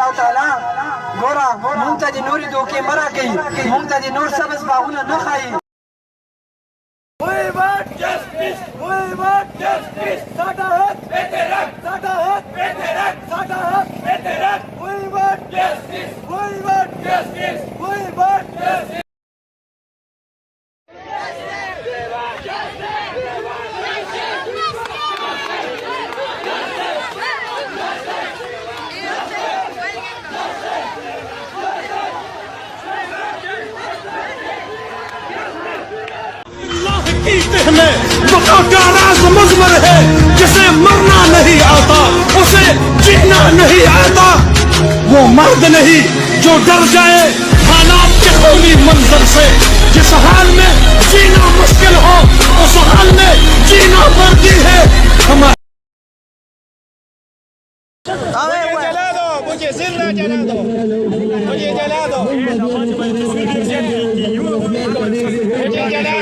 इंशाअल्लाह ताला गोरा मुंतजी नूरी दो के मरा गई मुंतजी नूर सबस बाहुन न खाई We want justice. We want justice. साडा हक बेतरक. साडा हक बेतरक. साडा हक बेतरक. We want justice. We want justice. We want justice. की कहने बका का राज मजमर है जिसे मरना नहीं आता उसे जीना नहीं आता वो मर्द नहीं जो डर जाए हालात के खूनी मंजर से जिस हाल में जीना मुश्किल हो उस हाल में जीना पड़ती है हमारे मुझे जिंदा जला दो मुझे जला दो मुझे जला